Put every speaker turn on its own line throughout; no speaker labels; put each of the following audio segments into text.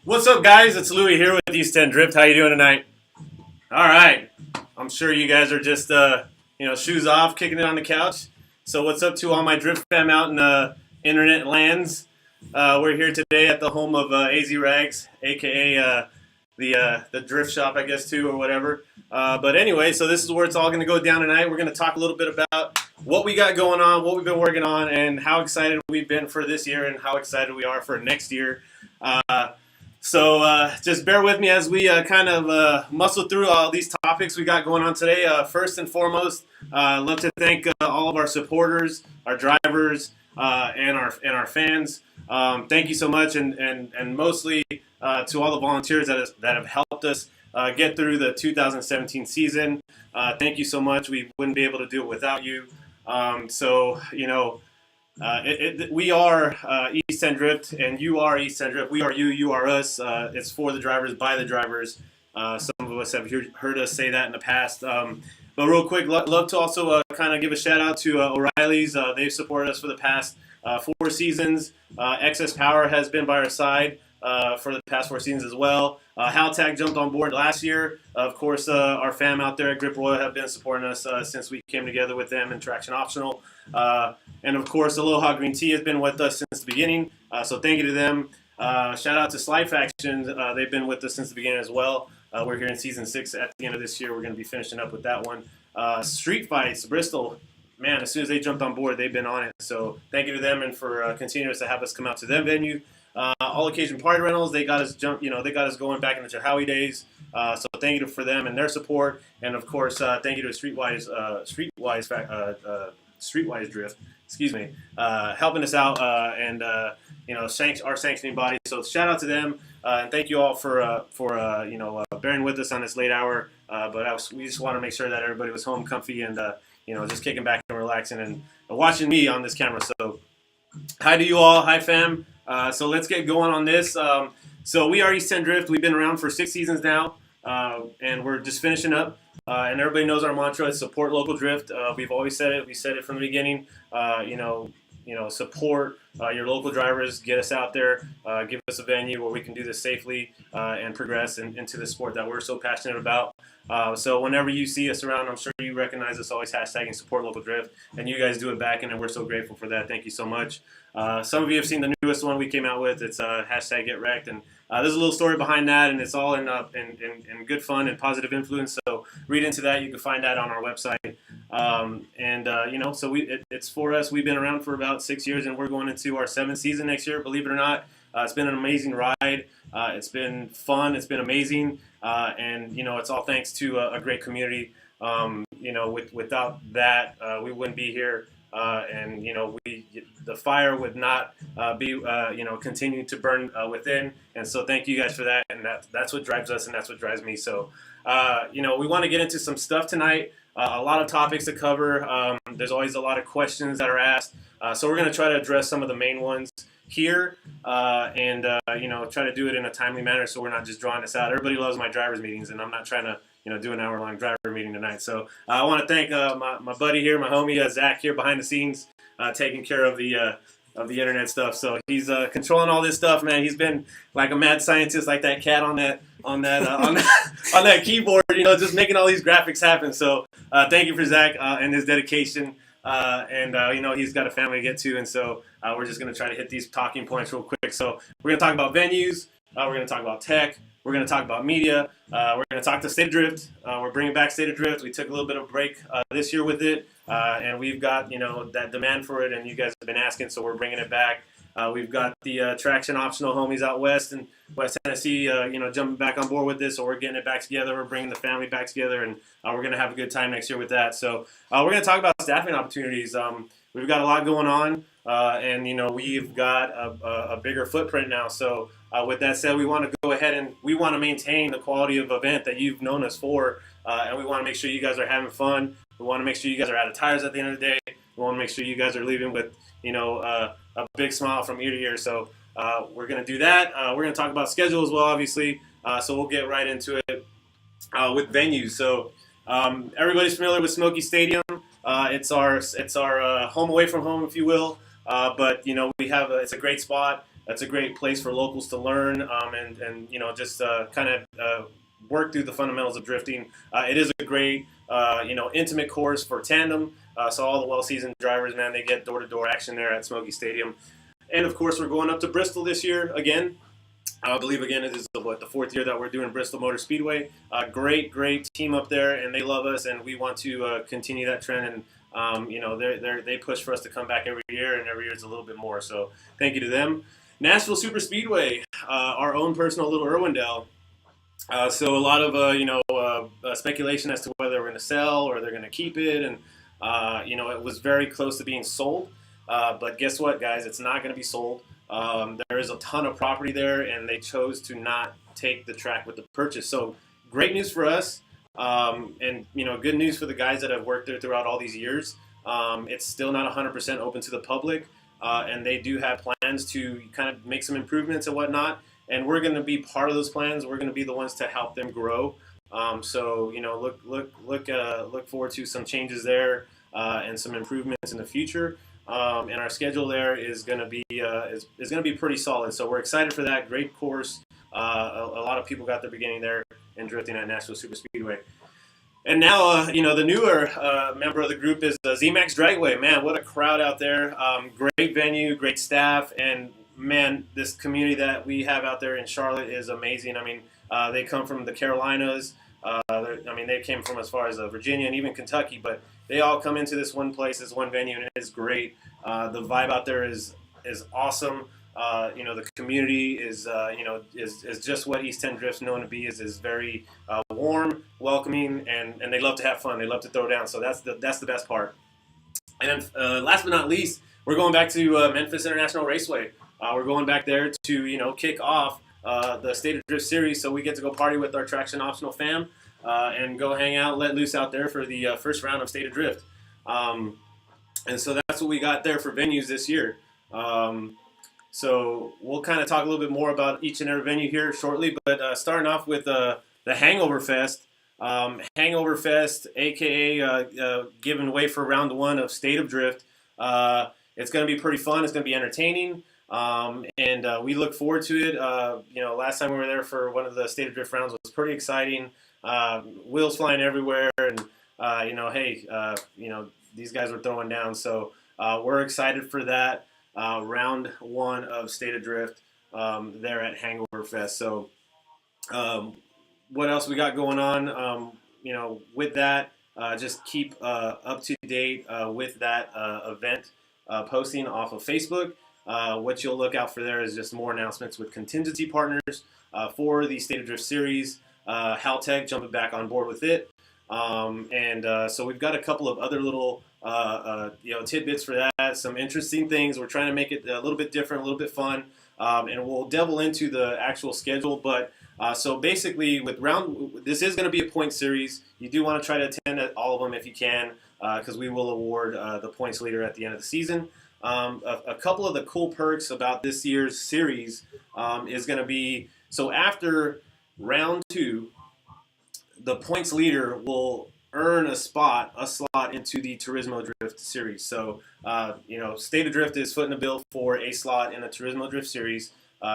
What's up, guys? It's Louie here with East End Drift. How you doing tonight? All right. I'm sure you guys are just, shoes off, kicking it on the couch. So what's up to all my Drift fam out in internet lands? We're here today at the home of AZ Rags, a.k.a. The Drift Shop, I guess, too, or whatever. But anyway, so this is where it's all going to go down tonight. We're going to talk a little bit about what we got going on, what we've been working on, and how excited we've been for this year and how excited we are for next year. So just bear with me as we muscle through all these topics we got going on today. First and foremost, I'd love to thank all of our supporters, our drivers, and our fans. Thank you so much, and mostly to all the volunteers that have helped us get through the 2017 season. Thank you so much. We wouldn't be able to do it without you. We are East End Drift, and you are East End Drift. We are you, you are us. It's for the drivers, by the drivers. Some of us have heard us say that in the past. But real quick, love to also kind of give a shout out to O'Reilly's. They've supported us for the past 4 seasons. Excess Power has been by our side for the past 4 seasons as well. Haltag jumped on board last year. Of course, our fam out there at Grip Royal have been supporting us since we came together with them in Traction Optional. And of course, Aloha Green Tea has been with us since the beginning. So thank you to them. Shout out to Slide Faction. They've been with us since the beginning as well. We're here in season 6 at the end of this year. We're going to be finishing up with that one. Street Fights, Bristol. Man, as soon as they jumped on board, they've been on it. So thank you to them and for continuing to have us come out to their venue. All Occasion Party Rentals, they got us they got us going back in the Howie days. So thank you for them and their support. And of course, thank you to Streetwise Drift, helping us out and our sanctioning body. So shout out to them and thank you all for bearing with us on this late hour. We just want to make sure that everybody was home comfy and just kicking back and relaxing and watching me on this camera. So hi to you all, hi fam. So let's get going on this. So we are East End Drift. We've been around for 6 seasons now, and we're just finishing up. And everybody knows our mantra is support local drift. We've always said it. We said it from the beginning. Support your local drivers. Get us out there. Give us a venue where we can do this safely and progress into the sport that we're so passionate about. So whenever you see us around, I'm sure you recognize us always hashtagging support local drift, and you guys do it back, and we're so grateful for that. Thank you so much. Some of you have seen the newest one we came out with. It's hashtag Get Wrecked, and there's a little story behind that, and it's all in good fun and positive influence. So read into that. You can find that on our website. It's for us. We've been around for about 6 years, and we're going into our 7th season next year. Believe it or not, it's been an amazing ride. It's been fun. It's been amazing, and it's all thanks to a great community. Without that, we wouldn't be here. The fire would not be continuing to burn within, and so thank you guys for that, and that's what drives us, and that's what drives me. So we want to get into some stuff tonight. A lot of topics to cover. There's always a lot of questions that are asked, so we're going to try to address some of the main ones here, and try to do it in a timely manner so we're not just drawing this out. Everybody loves my drivers meetings, and I'm not trying to do an hour-long driver meeting tonight. So I want to thank my buddy here, my homie Zach here behind the scenes, taking care of the internet stuff. So he's controlling all this stuff, man. He's been like a mad scientist, like that cat on that on that keyboard, just making all these graphics happen. So thank you for Zach and his dedication. He's got a family to get to, and so we're just going to try to hit these talking points real quick. So we're going to talk about venues. We're going to talk about tech. We're going to talk about media. We're going to talk to State of Drift. We're bringing back State of Drift. We took a little bit of a break this year with it, and we've got that demand for it, and you guys have been asking, so we're bringing it back. We've got the Traction Optional homies out west in West Tennessee, jumping back on board with this, so we're getting it back together. We're bringing the family back together, and we're going to have a good time next year with that. So we're going to talk about staffing opportunities. We've got a lot going on, and we've got a bigger footprint now. So with that said, we want to go ahead and we want to maintain the quality of event that you've known us for, and we want to make sure you guys are having fun. We want to make sure you guys are out of tires at the end of the day. We want to make sure you guys are leaving with a big smile from ear to ear. So we're going to do that. We're going to talk about schedule as well, obviously. So we'll get right into it with venues. So everybody's familiar with Smoky Stadium. It's our home away from home, if you will. But we have it's a great spot. That's a great place for locals to learn and just kind of work through the fundamentals of drifting. It is a great intimate course for tandem. So all the well-seasoned drivers, man, they get door-to-door action there at Smoky Stadium. And of course, we're going up to Bristol this year again. I believe, again, it is the 4th year that we're doing Bristol Motor Speedway. Great team up there, and they love us, and we want to continue that trend. And they push for us to come back every year, and every year it's a little bit more. So thank you to them. Nashville Super Speedway, our own personal little Irwindale. So a lot of speculation as to whether we're going to sell or they're going to keep it, and it was very close to being sold. But guess what, guys? It's not going to be sold. There is a ton of property there, and they chose to not take the track with the purchase. So great news for us, and good news for the guys that have worked there throughout all these years. It's still not 100% open to the public, and they do have plans to kind of make some improvements and whatnot. And we're going to be part of those plans. We're going to be the ones to help them grow. Look forward to some changes there and some improvements in the future. And our schedule there is going to be pretty solid. So we're excited for that. Great course. A lot of people got their beginning there in drifting at Nashville Super Speedway. And now, the newer member of the group is Z-Max Dragway. Man, what a crowd out there. Great venue, great staff, and man, this community that we have out there in Charlotte is amazing. I mean, they come from the Carolinas. They came from as far as Virginia and even Kentucky, but they all come into this one place, this one venue, and it is great. The vibe out there is awesome. The community is just what East 10 Drift's known to be. Is very warm, welcoming, and they love to have fun. They love to throw down. So that's the best part. And last but not least, we're going back to Memphis International Raceway. We're going back there to kick off the State of Drift series, so we get to go party with our Traction Optional fam and go hang out, let loose out there for the first round of State of Drift. And so that's what we got there for venues this year. So we'll kind of talk a little bit more about each and every venue here shortly, but starting off with the Hangover Fest. Hangover Fest, a.k.a. giving way for round 1 of State of Drift. It's going to be pretty fun. It's going to be entertaining. And we look forward to it. Last time we were there for one of the State of Drift rounds was pretty exciting. Wheels flying everywhere, and these guys were throwing down. So we're excited for that round 1 of State of Drift there at Hangover Fest. So what else we got going on? With that, just keep up to date with that event posting off of Facebook. What you'll look out for there is just more announcements with contingency partners for the State of Drift series. Haltech jumping back on board with it. So we've got a couple of other little tidbits for that, some interesting things. We're trying to make it a little bit different, a little bit fun, and we'll delve into the actual schedule. But so basically, this is going to be a point series. You do want to try to attend all of them if you can, because we will award the points leader at the end of the season. A couple of the cool perks about this year's series is going to be, so after round 2, the points leader will earn a slot into the Turismo Drift series. So, State of Drift is footing the bill for a slot in the Turismo Drift series.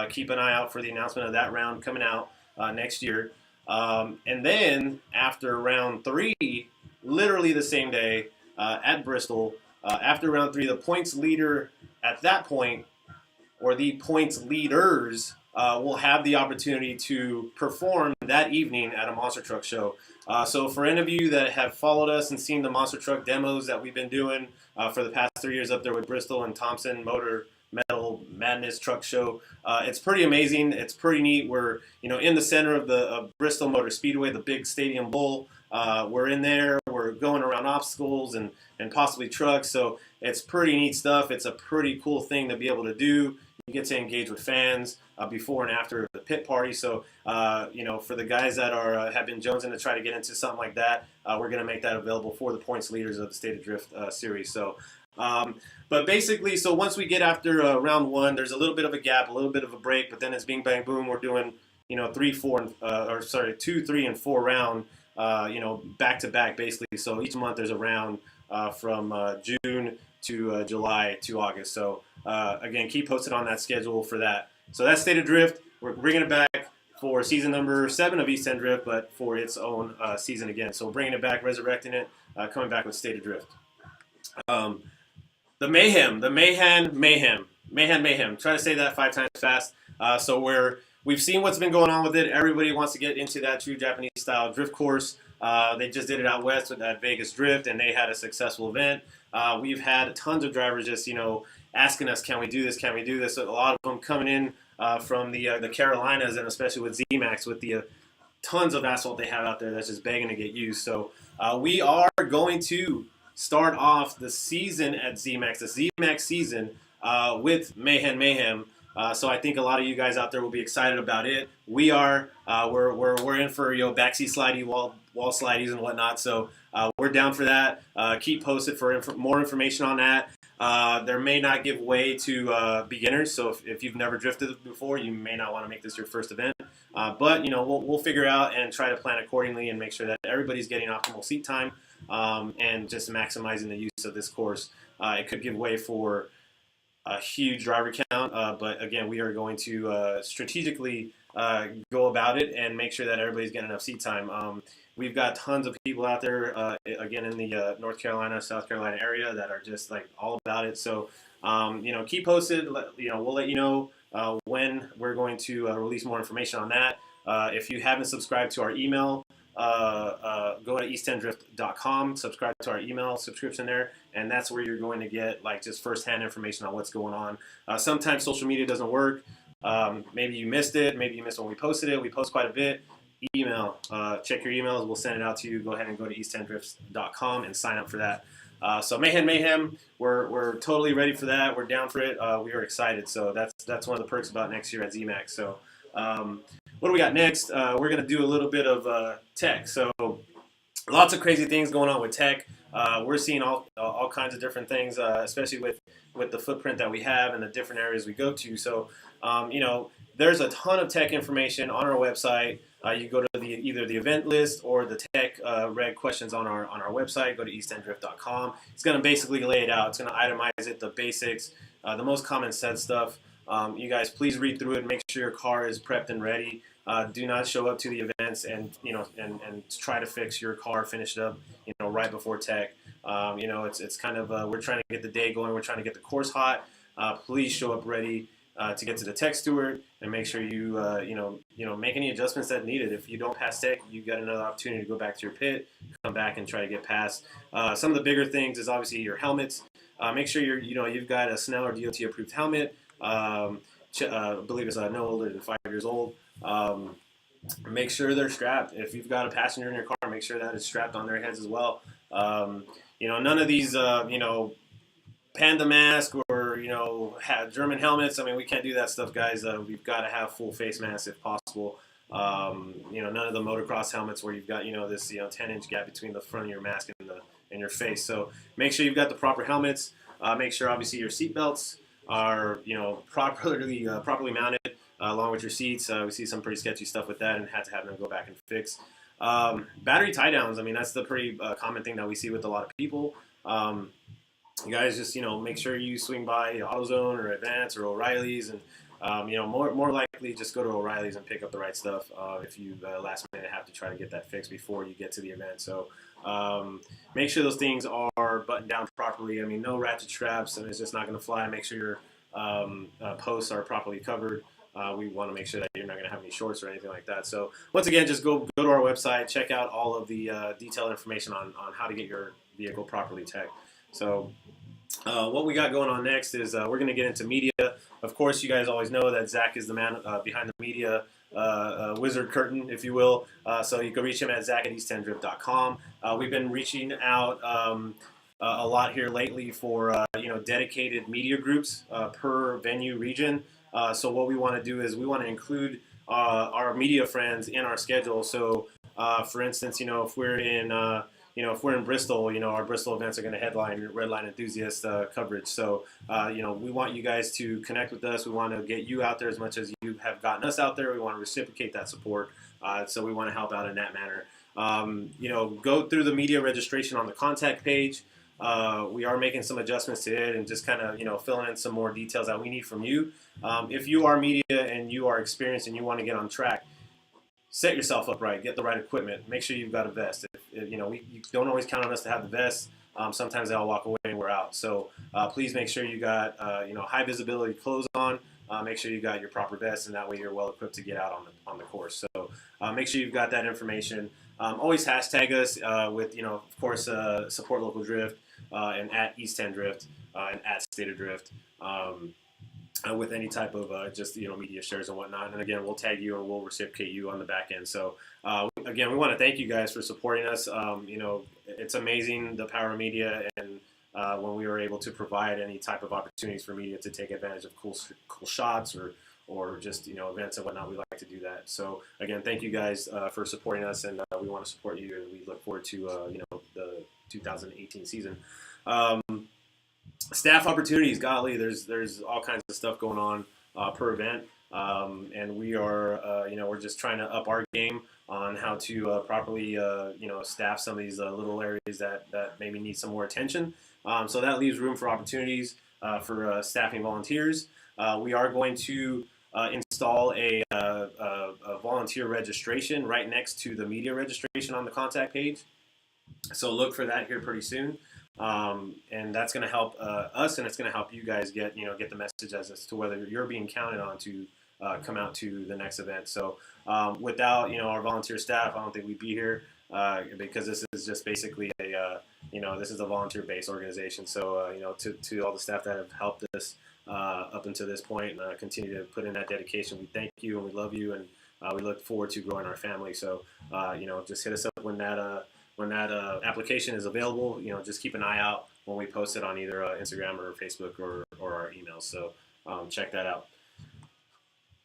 Keep an eye out for the announcement of that round coming out next year. And then after round 3, literally the same day at Bristol, after round 3, the points leader at that point, or the points leaders, will have the opportunity to perform that evening at a monster truck show. So for any of you that have followed us and seen the monster truck demos that we've been doing for the past 3 years up there with Bristol and Thompson Motor Metal Madness Truck Show, it's pretty amazing. It's pretty neat. We're in the center of Bristol Motor Speedway, the big stadium bowl. We're in there. We're going around obstacles and possibly trucks. So it's pretty neat stuff. It's a pretty cool thing to be able to do. You get to engage with fans before and after the pit party. So, for the guys that have been jonesing to try to get into something like that, we're going to make that available for the points leaders of the State of Drift series. So, but basically, so once we get after round 1, there's a little bit of a gap, a little bit of a break, but then it's bing, bang, boom. We're doing, 2, 3, and 4 round, back to back basically. So each month there's a round from June to July to August. So again, keep posted on that schedule for that. So that's State of Drift. We're bringing it back for season number 7 of East End Drift, but for its own season again. So bringing it back, resurrecting it, coming back with State of Drift. The Meihan Mayhem. Try to say that 5 times fast. So we've seen what's been going on with it. Everybody wants to get into that true Japanese style drift course. They just did it out west with that Vegas Drift, and they had a successful event. We've had tons of drivers just asking us, can we do this? Can we do this? So a lot of them coming in from the Carolinas, and especially with Z-Max, with the tons of asphalt they have out there that's just begging to get used. So we are going to start off the season at Z-Max, the Z-Max season with Meihan Mayhem. So I think a lot of you guys out there will be excited about it. We are. We're in for backseat slidey, wall slideys and whatnot. So we're down for that. Keep posted for more information on that. There may not give way to beginners. So if you've never drifted before, you may not want to make this your first event. But we'll figure out and try to plan accordingly and make sure that everybody's getting optimal seat time and just maximizing the use of this course. It could give way for a huge driver count, but again, we are going to strategically go about it and make sure that everybody's getting enough seat time. We've got tons of people out there, again, in the North Carolina, South Carolina area that are just like all about it. So, keep posted. We'll let you know when we're going to release more information on that. If you haven't subscribed to our email, go to eastenddrift.com, subscribe to our email subscription there, and that's where you're going to get just firsthand information on what's going on. Sometimes social media doesn't work. Maybe you missed it. Maybe you missed when we posted it. We post quite a bit. Email, check your emails. We'll send it out to you. Go ahead and go to eastenddrift.com and sign up for that. So Meihan Mayhem, we're totally ready for that. We're down for it. We are excited. So that's one of the perks about next year at ZMAX. So what do we got next? We're going to do a little bit of tech. So lots of crazy things going on with tech. We're seeing all kinds of different things, especially with the footprint that we have and the different areas we go to. So, there's a ton of tech information on our website. You go to either the event list or the tech reg questions on our website. Go to eastenddrift.com. It's going to basically lay it out. It's going to itemize it, the basics, the most common sense stuff. You guys, please read through it and make sure your car is prepped and ready. Do not show up to the events and try to fix your car, finish it up, right before tech. It's kind of we're trying to get the day going. We're trying to get the course hot. Please show up ready to get to the tech steward and make sure you make any adjustments that needed. If you don't pass tech, you got another opportunity to go back to your pit, come back and try to get past. Some of the bigger things is obviously your helmets. Make sure you've got a Snell or DOT approved helmet. I believe it's no older than 5 years old. Make sure they're strapped. If you've got a passenger in your car, make sure that is strapped on their heads as well. None of these, Panda mask or, German helmets. I mean, we can't do that stuff, guys. We've got to have full face masks if possible. None of the motocross helmets where you've got, this, 10-inch gap between the front of your mask and your face. So make sure you've got the proper helmets. Make sure, obviously, your seat belts are, properly mounted along with your seats. We see some pretty sketchy stuff with that and had to have them go back and fix. Battery tie downs. I mean, that's the pretty common thing that we see with a lot of people. You guys just, make sure you swing by AutoZone or Advance or O'Reilly's and, more likely just go to O'Reilly's and pick up the right stuff if you last minute have to try to get that fixed before you get to the event. So make sure those things are buttoned down properly. I mean, no ratchet straps, and it's just not going to fly. Make sure your posts are properly covered. We want to make sure that you're not going to have any shorts or anything like that. So once again, just go to our website, check out all of the detailed information on how to get your vehicle properly teched. So what we got going on next is we're going to get into media. Of course, you guys always know that Zach is the man behind the media wizard curtain, if you will. So you can reach him at zach@eastenddrift.com. We've been reaching out a lot here lately for dedicated media groups per venue region. So what we want to do is we want to include our media friends in our schedule. So for instance, if we're in Bristol, our Bristol events are going to headline Redline Enthusiast coverage. So, we want you guys to connect with us. We want to get you out there as much as you have gotten us out there. We want to reciprocate that support. So we want to help out in that manner. Go through the media registration on the contact page. we are making some adjustments to it and just kind of filling in some more details that we need from you. If you are media and you are experienced and you want to get on track, set yourself up right, get the right equipment, make sure you've got a vest. You don't always count on us to have the vest. Sometimes they all walk away and we're out. So please make sure you got high visibility clothes on. Make sure you got your proper vest, and that way you're well equipped to get out on the course. So make sure you've got that information. Always hashtag us with of course support local drift and at East End Drift and at State of Drift. With any type of just media shares and whatnot, and again we'll tag you and we'll reciprocate you on the back end. So again, we want to thank you guys for supporting us. It's amazing the power of media, and when we were able to provide any type of opportunities for media to take advantage of cool shots or just events and whatnot, we like to do that. So again, thank you guys for supporting us, and we want to support you, and we look forward to the 2018 season. Staff opportunities, golly, there's all kinds of stuff going on per event, and we are we're just trying to up our game on how to properly staff some of these little areas that maybe need some more attention. So that leaves room for opportunities for staffing volunteers. We are going to install a volunteer registration right next to the media registration on the contact page. So look for that here pretty soon. And that's going to help us, and it's going to help you guys get the message as to whether you're being counted on to come out to the next event. So without our volunteer staff, I don't think we'd be here because this is just basically this is a volunteer-based organization. So to all the staff that have helped us up until this point and continue to put in that dedication, we thank you and we love you, and we look forward to growing our family. So just hit us up when that application is available. Just keep an eye out when we post it on either Instagram or Facebook or our emails. So check that out.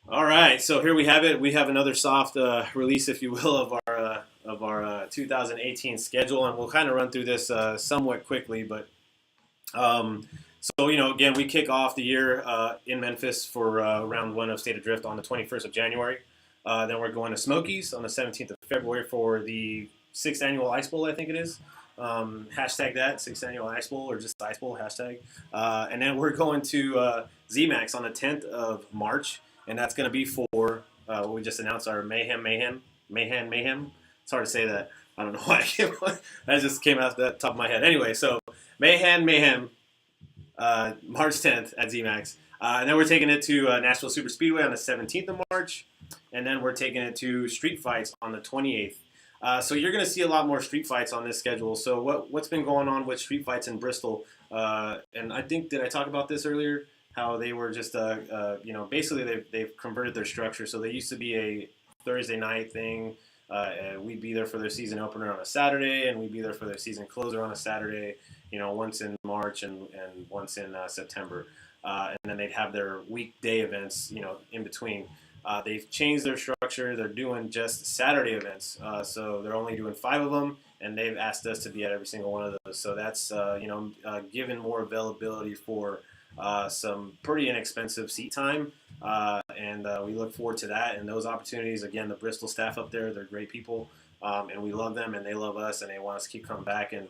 All right, so here we have it. We have another soft release, if you will, of our 2018 schedule, and we'll kind of run through this somewhat quickly. But again, we kick off the year in Memphis for round one of State of Drift on the 21st of January. Then we're going to Smokies on the 17th of February for the 6th annual Ice Bowl, I think it is. Hashtag that, 6th annual Ice Bowl, or just Ice Bowl, hashtag. And then we're going to ZMAX on the 10th of March, and that's going to be for what we just announced, our Meihan Mayhem. It's hard to say that. I don't know why that just came out the top of my head. Anyway, so Meihan Mayhem, March 10th at ZMAX. And then we're taking it to Nashville Super Speedway on the 17th of March, and then we're taking it to Street Fights on the 28th. So you're going to see a lot more street fights on this schedule. So what's been going on with street fights in Bristol? And I think, did I talk about this earlier? How they were just, basically they've converted their structure. So they used to be a Thursday night thing. We'd be there for their season opener on a Saturday, and we'd be there for their season closer on a Saturday, once in March and once in September. And then they'd have their weekday events, in between. They've changed their structure. They're doing just Saturday events. So they're only doing 5 of them, and they've asked us to be at every single one of those. So that's, given more availability for some pretty inexpensive seat time. And we look forward to that and those opportunities. Again, the Bristol staff up there, they're great people, and we love them, and they love us, and they want us to keep coming back. And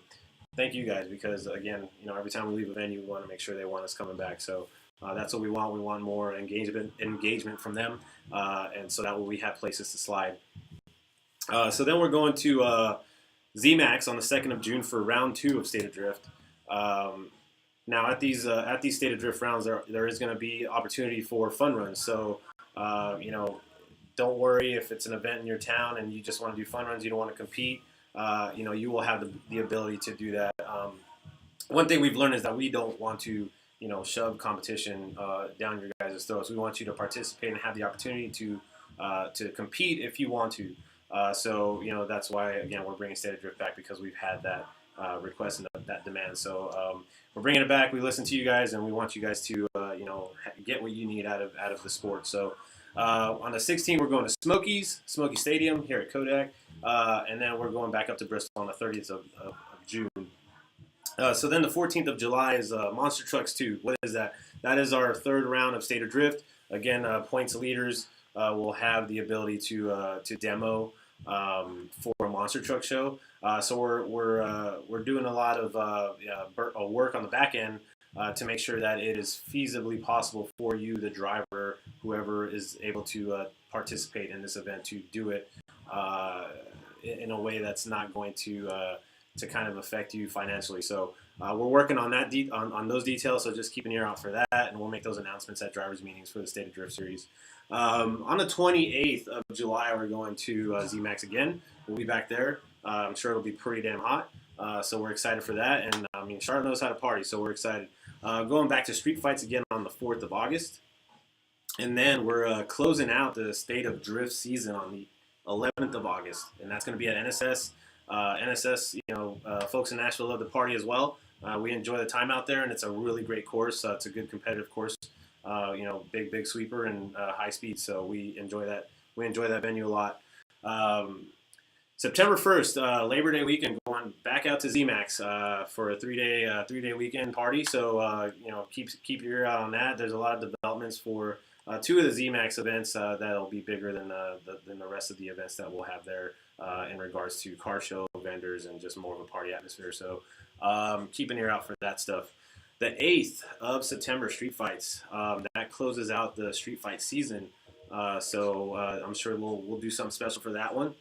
thank you guys, because, again, every time we leave a venue, we want to make sure they want us coming back. So that's what we want. We want more engagement from them, and so that way we have places to slide. So then we're going to ZMAX on the 2nd of June for round 2 of State of Drift. Now at these State of Drift rounds, there is going to be opportunity for fun runs. So don't worry if it's an event in your town and you just want to do fun runs. You don't want to compete. You will have the ability to do that. One thing we've learned is that we don't want to shove competition down your guys' throats. We want you to participate and have the opportunity to compete if you want to. So that's why, again, we're bringing State of Drift back, because we've had that request and that demand. So we're bringing it back. We listen to you guys, and we want you guys to get what you need out of the sport. So on the 16th, we're going to Smoky Stadium here at Kodak, and then we're going back up to Bristol on the 30th of June. So then the 14th of July is Monster Trucks 2. What is that? That is our 3rd round of State of Drift. Again, points leaders will have the ability to demo for a monster truck show. So we're doing a lot of work on the back end to make sure that it is feasibly possible for you, the driver, whoever is able to participate in this event, to do it in a way that's not going to kind of affect you financially. So we're working on that on those details. So just keep an ear out for that, and we'll make those announcements at drivers' meetings for the State of Drift Series. On the 28th of July, we're going to ZMAX again. We'll be back there. I'm sure it'll be pretty damn hot. So we're excited for that. And I mean, Charlotte knows how to party, so we're excited. Going back to street fights again on the 4th of August. And then we're closing out the State of Drift season on the 11th of August. And that's going to be at NSS. NSS, folks in Nashville love to party as well. We enjoy the time out there, and it's a really great course. It's a good competitive course. Big sweeper and high speed. So we enjoy that. We enjoy that venue a lot. September 1st, Labor Day weekend, going back out to ZMAX for a three-day weekend party. So keep your ear out on that. There's a lot of developments for two of the ZMAX events that'll be bigger than the rest of the events that we'll have there in regards to car show, vendors, and just more of a party atmosphere. So keep an ear out for that stuff. The 8th of September, Street Fights. That closes out the Street Fight season. So I'm sure we'll do something special for that one.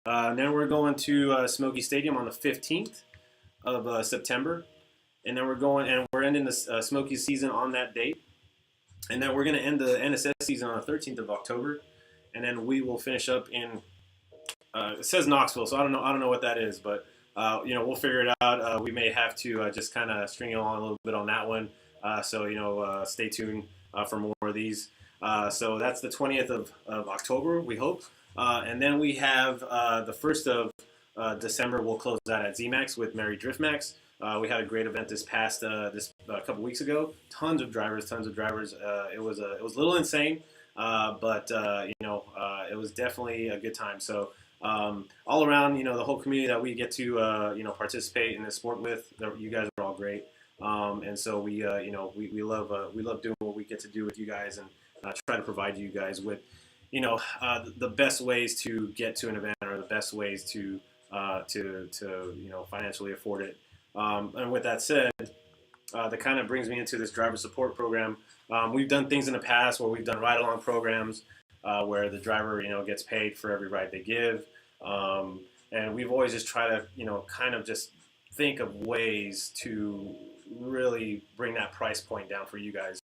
Then we're going to Smoky Stadium on the 15th of September. And then we're ending the Smoky season on that date. And then we're going to end the NSS season on the 13th of October. And then we will finish up in, it says Knoxville, so I don't know what that is, but we'll figure it out. We may have to just kind of string along a little bit on that one. So stay tuned for more of these. So that's the 20th of October, we hope. And then we have the 1st of December. We'll close out at ZMAX with Merry Drift Max. We had a great event this past couple weeks ago. Tons of drivers. It was a little insane, but it was definitely a good time. So all around, the whole community that we get to participate in this sport with, you guys are all great. And so we love doing what we get to do with you guys, and try to provide you guys with the best ways to get to an event, or the best ways to financially afford it. And with that said, that kind of brings me into this driver support program. We've done things in the past where we've done ride-along programs where the driver, gets paid for every ride they give. And we've always just tried to, kind of just think of ways to really bring that price point down for you guys.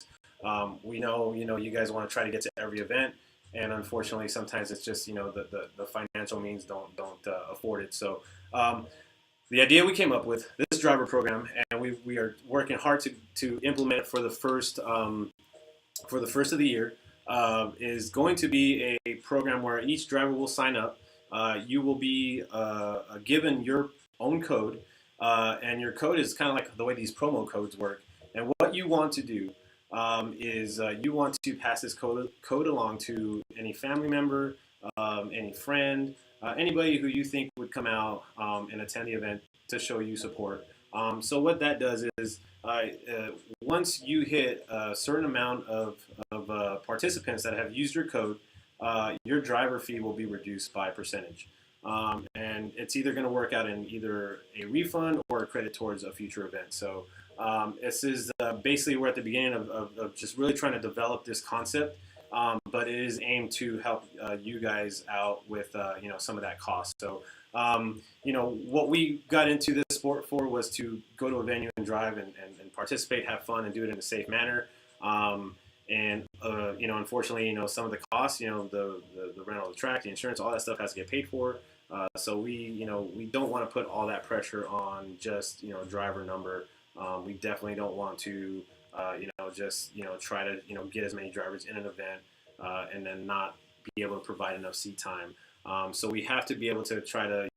We know, you guys want to try to get to every event. And unfortunately, sometimes it's just, the financial means don't afford it. So the idea we came up with, this driver program, and we are working hard to implement it for the first of the year, is going to be a program where each driver will sign up. You will be given your own code, and your code is kind of like the way these promo codes work. And what you want to do is you want to pass this code along to any family member, any friend, anybody who you think would come out and attend the event to show you support. So what that does is once you hit a certain amount of participants that have used your code, your driver fee will be reduced by a percentage. And it's either going to work out in either a refund or a credit towards a future event. So this is basically, we're at the beginning of just really trying to develop this concept, but it is aimed to help you guys out with some of that cost. So what we got into this sport for was to go to a venue and drive and participate, have fun, and do it in a safe manner. Unfortunately, some of the costs, the rental of the track, the insurance, all that stuff has to get paid for. So we don't want to put all that pressure on just driver number. We definitely don't want to try to get as many drivers in an event and then not be able to provide enough seat time. So we have to be able to try to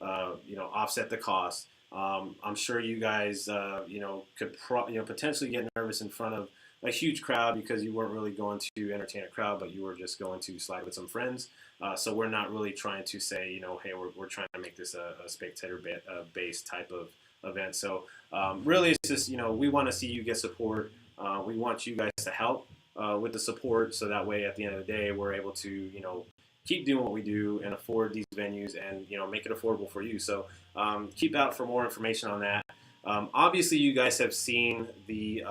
offset the cost. I'm sure you guys could potentially get nervous in front of a huge crowd because you weren't really going to entertain a crowd, but you were just going to slide with some friends. So we're not really trying to say, hey, we're trying to make this a spectator-based type of event. So really, it's just, we want to see you get support. We want you guys to help with the support, so that way, at the end of the day, we're able to, keep doing what we do and afford these venues and make it affordable for you. So keep out for more information on that. Obviously, you guys have seen the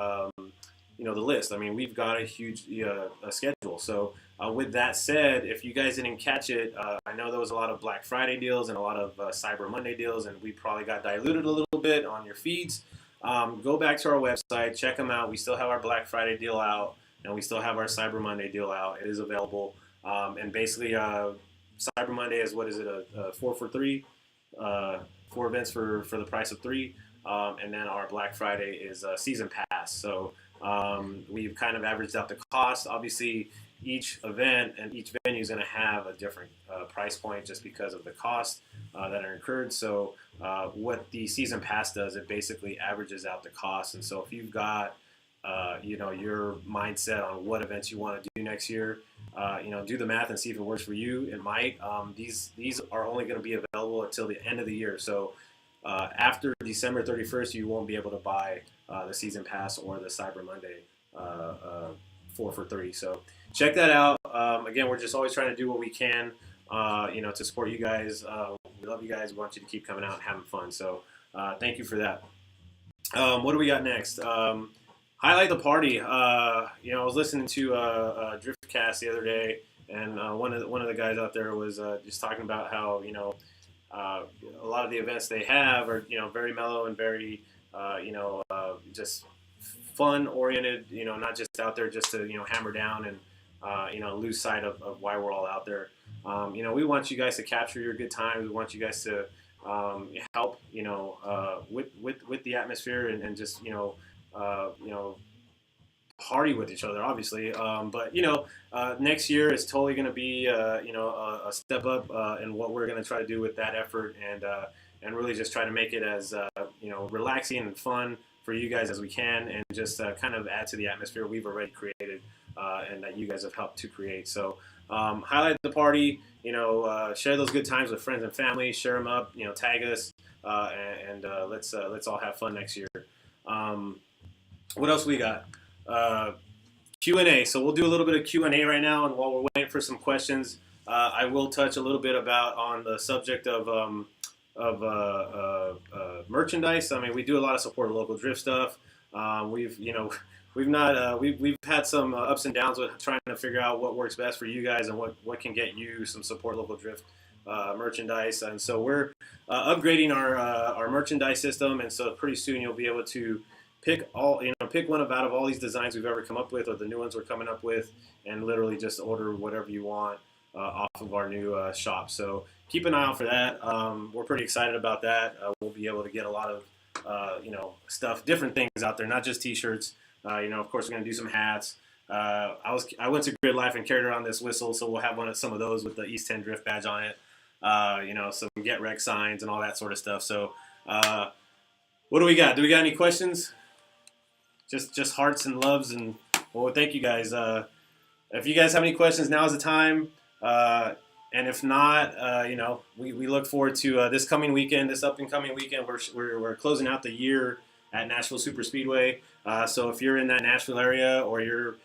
the list. I mean, we've got a huge a schedule. So with that said, if you guys didn't catch it, I know there was a lot of Black Friday deals and a lot of Cyber Monday deals, and we probably got diluted a little bit on your feeds. Go back to our website, check them out. We still have our Black Friday deal out, and we still have our Cyber Monday deal out. It is available. And basically, Cyber Monday is, what is it, a 4 for 3? 4 events for the price of 3. And then our Black Friday is a season pass. So we've kind of averaged out the cost. Obviously, each event and each venue is going to have a different price point just because of the cost that are incurred. So what the season pass does, it basically averages out the cost. And so if you've got your mindset on what events you want to do next year, do the math and see if it works for you. It might. These are only going to be available until the end of the year. So after December 31st, you won't be able to buy the season pass or the Cyber Monday 4 for 3. So check that out. Again, we're just always trying to do what we can, to support you guys. We love you guys. We want you to keep coming out and having fun. So thank you for that. What do we got next? Highlight the party. I was listening to Driftcast the other day, and one of the guys out there was just talking about how a lot of the events they have are very mellow and very just fun oriented. Not just out there just to hammer down and lose sight of why we're all out there. We want you guys to capture your good times. We want you guys to help with the atmosphere and just party with each other, obviously. But next year is totally going to be a step up in what we're going to try to do with that effort, and really just try to make it as relaxing and fun for you guys as we can, and just kind of add to the atmosphere we've already created and that you guys have helped to create. So highlight the party, share those good times with friends and family, share them up, tag us, and let's all have fun next year. What else we got? Q&A. So we'll do a little bit of Q&A right now, and while we're waiting for some questions, I will touch a little bit on the subject of merchandise. I mean, we do a lot of support of local drift stuff. We've had some ups and downs with trying to figure out what works best for you guys and what can get you some support local drift merchandise. And so we're upgrading our merchandise system, and so pretty soon you'll be able to pick one out of all these designs we've ever come up with, or the new ones we're coming up with, and literally just order whatever you want off of our new shop. So keep an eye out for that. We're pretty excited about that. We'll be able to get a lot of stuff, different things out there, not just t-shirts. Of course, we're going to do some hats. I went to Grid Life and carried around this whistle, so we'll have some of those with the East 10 Drift badge on it. Some Get Wreck signs and all that sort of stuff. So what do we got? Do we got any questions? Just hearts and loves, and well, thank you guys. If you guys have any questions, now is the time. And if not, we look forward to this upcoming weekend. We're closing out the year at Nashville Super Speedway. So if you're in that Nashville area, or you're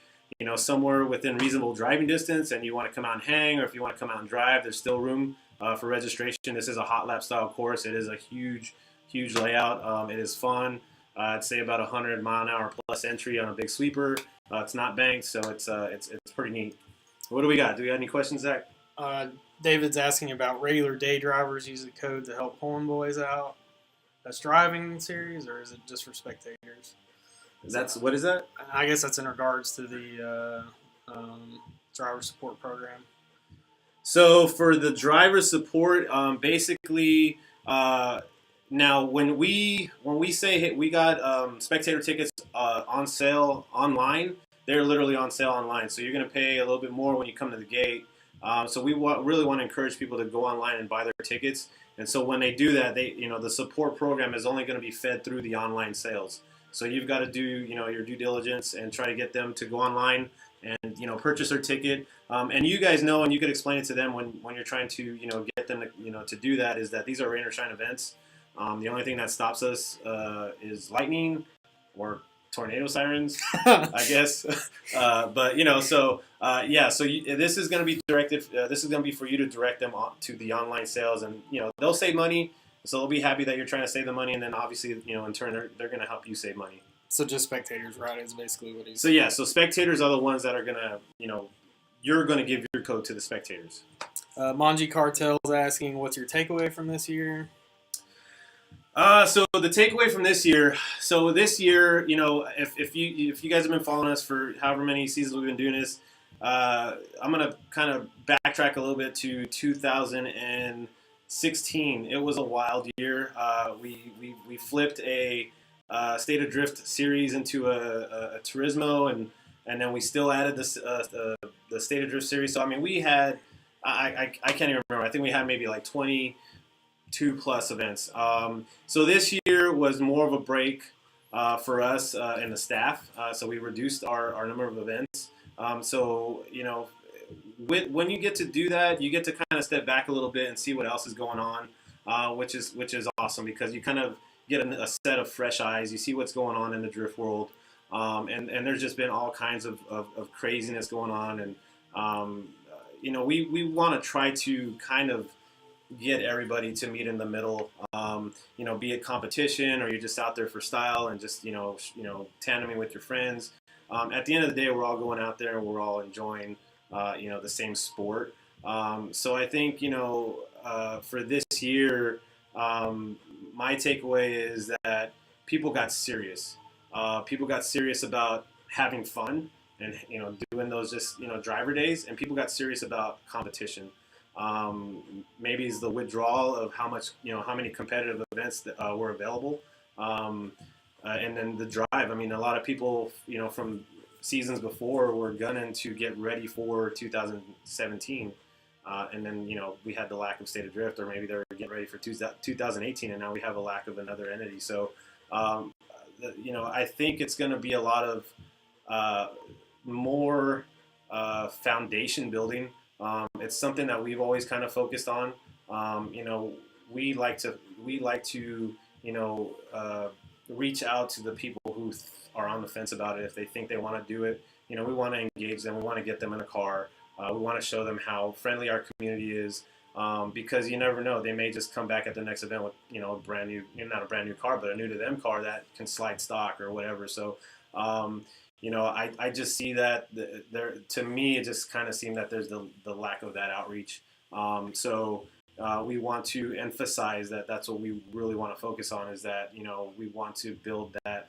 somewhere within reasonable driving distance, and you want to come out and hang, or if you want to come out and drive, there's still room for registration. This is a hot lap style course. It is a huge layout. It is fun. I'd say about 100 mile an hour plus entry on a big sweeper. It's not banked, so it's pretty neat. What do we got? Do we got any questions, Zach?
David's asking about regular day drivers use the code to help pulling boys out. That's driving series, or is it just for spectators?
What is that?
I guess that's in regards to the driver support program.
So for the driver support, basically, now when we say, hey, we got spectator tickets on sale online, they're literally on sale online. So you're going to pay a little bit more when you come to the gate. So we really want to encourage people to go online and buy their tickets. And so when they do that, the support program is only going to be fed through the online sales. So you've got to do your due diligence and try to get them to go online and purchase their ticket. And you guys know, and you could explain it to them when you're trying to get them to do that, is that these are rain or shine events. The only thing that stops us is lightning or tornado sirens, I guess. But so this is going to be directed. This is going to be for you to direct them to the online sales, and they'll save money. So they'll be happy that you're trying to save the money, and then obviously in turn they're going to help you save money.
So just spectators, right? Is basically what he's.
So spectators are the ones that are going to you're going to give your code to the spectators.
Manji Cartel's asking, what's your takeaway from this year?
So the takeaway from this year, if you guys have been following us for however many seasons we've been doing this, I'm gonna kind of backtrack a little bit to 2016. It was a wild year. We flipped a State of Drift series into a Turismo, and then we still added this the State of Drift series. So I mean, we had I can't even remember. I think we had maybe like 22 plus events. So this year was more of a break for us and the staff. So we reduced our number of events. When you get to do that, you get to kind of step back a little bit and see what else is going on, which is awesome because you kind of get a set of fresh eyes. You see what's going on in the drift world, and there's just been all kinds of craziness going on, and we want to try to kind of get everybody to meet in the middle, be it competition or you're just out there for style and just tandeming with your friends. At the end of the day, we're all going out there and we're all enjoying the same sport. So I think for this year, my takeaway is that people got serious. People got serious about having fun and doing those just driver days, and people got serious about competition. Maybe it's the withdrawal of how many competitive events that were available, and then the drive. I mean, a lot of people, from seasons before were gunning to get ready for 2017, and then we had the lack of State of Drift, or maybe they're getting ready for 2018, and now we have a lack of another entity. So, I think it's going to be a lot of more foundation building. It's something that we've always kind of focused on. We like to reach out to the people who are on the fence about it. If they think they want to do it, we want to engage them. We want to get them in a car. We want to show them how friendly our community is, because you never know. They may just come back at the next event with a brand new, not a brand new car, but a new to them car that can slide stock or whatever. So. I just see that there. To me, it just kind of seemed that there's the lack of that outreach. We want to emphasize that that's what we really want to focus on, is that we want to build that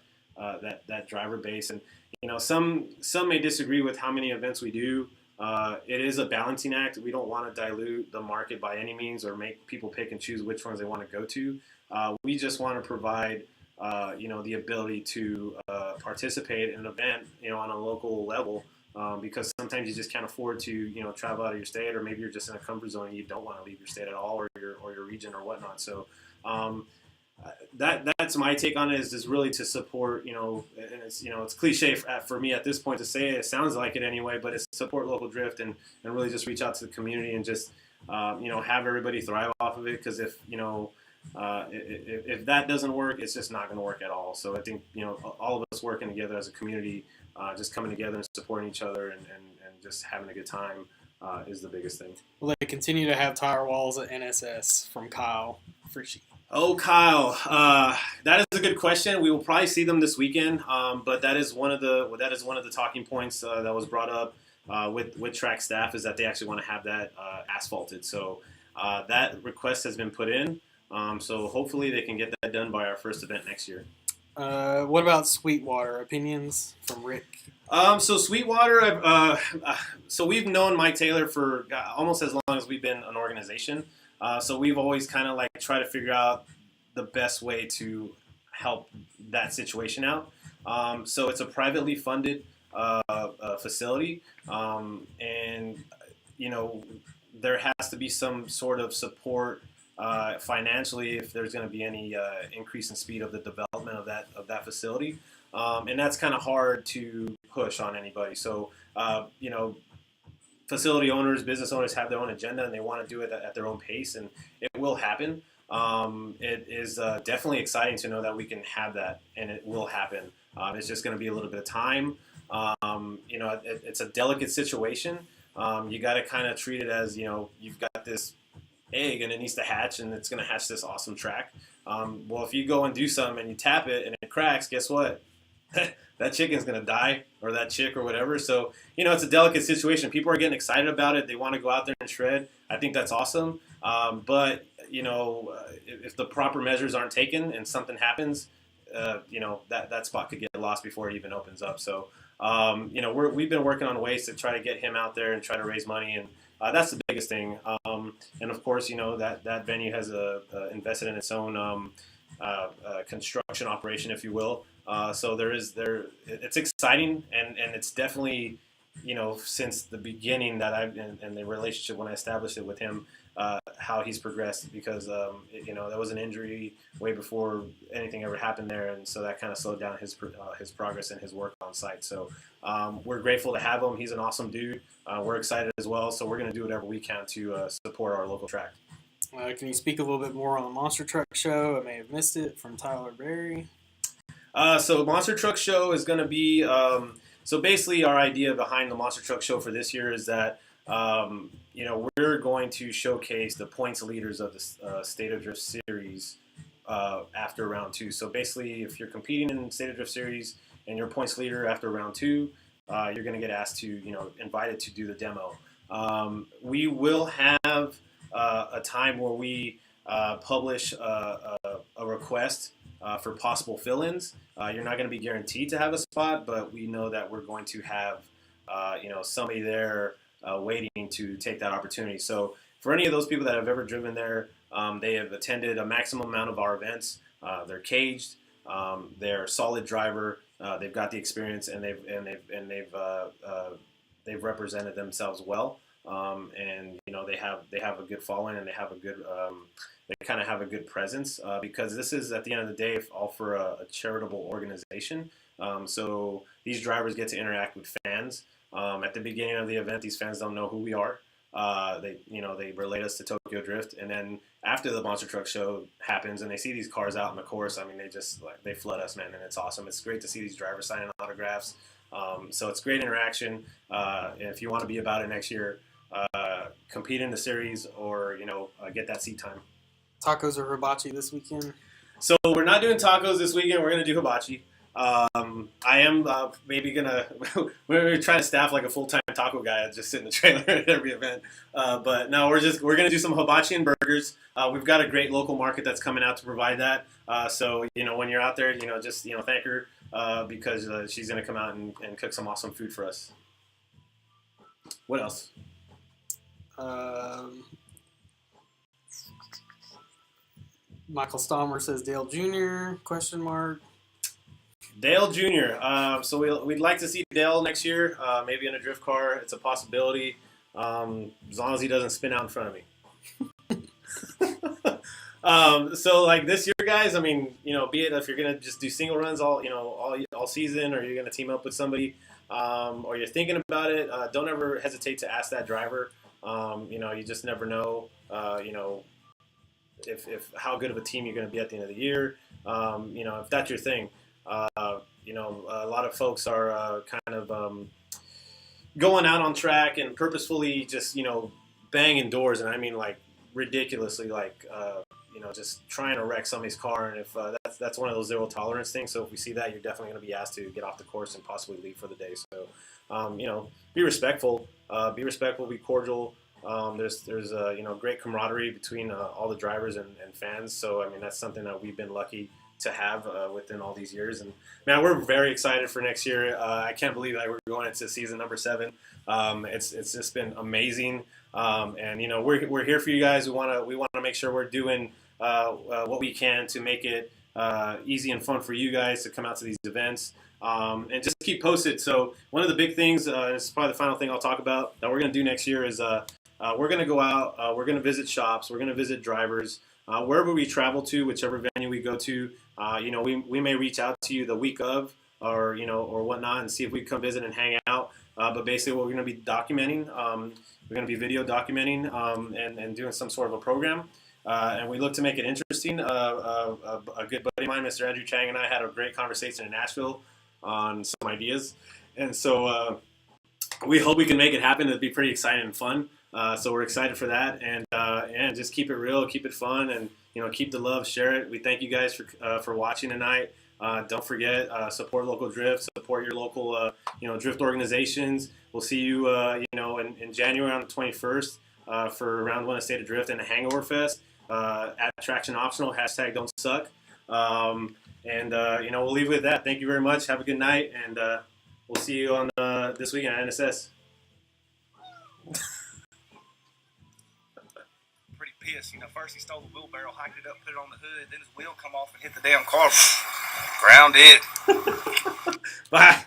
driver base. And some may disagree with how many events we do. It is a balancing act. We don't want to dilute the market by any means or make people pick and choose which ones they want to go to. We just want to provide the ability to participate in an event, on a local level, because sometimes you just can't afford to, travel out of your state, or maybe you're just in a comfort zone and you don't want to leave your state at all, or your region or whatnot. So that's my take on it, is just really to support, and it's cliche for me at this point to say it. It sounds like it anyway, but it's support local drift and really just reach out to the community and just have everybody thrive off of it, because if that doesn't work, it's just not going to work at all. So I think all of us working together as a community, just coming together and supporting each other and just having a good time is the biggest thing.
Will they continue to have tire walls at NSS? From Kyle Frishy.
Oh, Kyle, that is a good question. We will probably see them this weekend, but that is one of the talking points that was brought up with track staff, is that they actually want to have that asphalted. So that request has been put in. So hopefully they can get that done by our first event next year.
What about Sweetwater? Opinions from Rick?
So Sweetwater, so we've known Mike Taylor for almost as long as we've been an organization. So we've always kind of like try to figure out the best way to help that situation out. So it's a privately funded facility, and there has to be some sort of support financially if there's going to be any increase in speed of the development of that facility, and that's kind of hard to push on anybody. So facility owners, business owners have their own agenda, and they want to do it at their own pace, and it will happen. It is definitely exciting to know that we can have that, and it will happen. It's just going to be a little bit of time. It's a delicate situation. You got to kind of treat it as, you've got this egg and it needs to hatch, and it's going to hatch this awesome track. Well, if you go and do something and you tap it and it cracks, guess what? That chicken's going to die, or that chick, or whatever. So, it's a delicate situation. People are getting excited about it. They want to go out there and shred. I think that's awesome. But, if the proper measures aren't taken and something happens, that spot could get lost before it even opens up. So, we've been working on ways to try to get him out there and try to raise money, and that's the biggest thing. And of course, that venue has invested in its own construction operation, if you will. So it's exciting, and it's definitely, since the beginning that and the relationship when I established it with him, how he's progressed, because there was an injury way before anything ever happened there, and so that kind of slowed down his progress and his work on site. So we're grateful to have him. He's an awesome dude. We're excited as well, so we're going to do whatever we can to support our local track.
Can you speak a little bit more on the Monster Truck Show? I may have missed it, from Tyler Berry.
So Monster Truck Show is going to be so basically our idea behind the Monster Truck Show for this year is that we're going to showcase the points leaders of the State of Drift Series after round 2. So basically, if you're competing in the State of Drift Series and you're points leader after round 2, you're going to get asked to, invited to do the demo. We will have a time where we publish a request for possible fill-ins. You're not going to be guaranteed to have a spot, but we know that we're going to have somebody there waiting to take that opportunity. So for any of those people that have ever driven there, they have attended a maximum amount of our events. They're caged. They're a solid driver. They've got the experience, and they've represented themselves well. And they have a good following, and they have a good they kind of have a good presence, because this is, at the end of the day, all for a charitable organization. So these drivers get to interact with fans. At the beginning of the event, these fans don't know who we are. They relate us to Tokyo Drift, and then after the Monster Truck Show happens and they see these cars out in the course, I mean, they flood us, man, and it's awesome. It's great to see these drivers signing autographs. So it's great interaction. And if you want to be about it next year, compete in the series, or get that seat time.
Tacos or hibachi this weekend?
So we're not doing tacos this weekend. We're gonna do hibachi. I am maybe gonna we're trying to staff like a full-time taco guy and just sit in the trailer at every event. But no, we're gonna do some hibachi and burgers. We've got a great local market that's coming out to provide that. So when you're out there, just thank her because she's gonna come out and cook some awesome food for us. What else?
Michael Stommer says Dale Jr. ?
Dale Jr. So we'd like to see Dale next year, maybe in a drift car. It's a possibility, as long as he doesn't spin out in front of me. So like this year, guys, I mean, be it if you're gonna just do single runs all season, or you're gonna team up with somebody, or you're thinking about it, don't ever hesitate to ask that driver. You just never know. If how good of a team you're going to be at the end of the year. If that's your thing. A lot of folks are kind of going out on track and purposefully just, banging doors. And I mean, like, ridiculously, like, just trying to wreck somebody's car. And if that's one of those zero tolerance things. So if we see that, you're definitely going to be asked to get off the course and possibly leave for the day. So, be respectful, be cordial. There's great camaraderie between all the drivers and fans. So, I mean, that's something that we've been lucky to have within all these years. And, man, we're very excited for next year. I can't believe that we're going into season number 7. It's just been amazing. And, we're here for you guys. We want to make sure we're doing what we can to make it easy and fun for you guys to come out to these events. And just keep posted. So one of the big things, this is probably the final thing I'll talk about, that we're going to do next year is we're going to go out, we're going to visit shops, we're going to visit drivers, wherever we travel to, whichever venue we go to. We may reach out to you the week of, or whatnot, and see if we can come visit and hang out. But basically what we're going to be documenting, we're going to be video documenting and doing some sort of a program. And we look to make it interesting. A good buddy of mine, Mr. Andrew Chang, and I had a great conversation in Nashville on some ideas. And so we hope we can make it happen. It'll be pretty exciting and fun. So we're excited for that, and just keep it real, keep it fun, and keep the love, share it. We thank you guys for watching tonight. Don't forget, support local drift, support your local drift organizations. We'll see you in January on the 21st for round 1 of State of Drift and a Hangover Fest at Traction Optional. # Don't Suck. We'll leave it with that. Thank you very much. Have a good night, and we'll see you on this weekend at NSS.
Pretty pissed. First he stole the wheelbarrow, hiked it up, put it on the hood, then his wheel come off and hit the damn car. Grounded.
Bye.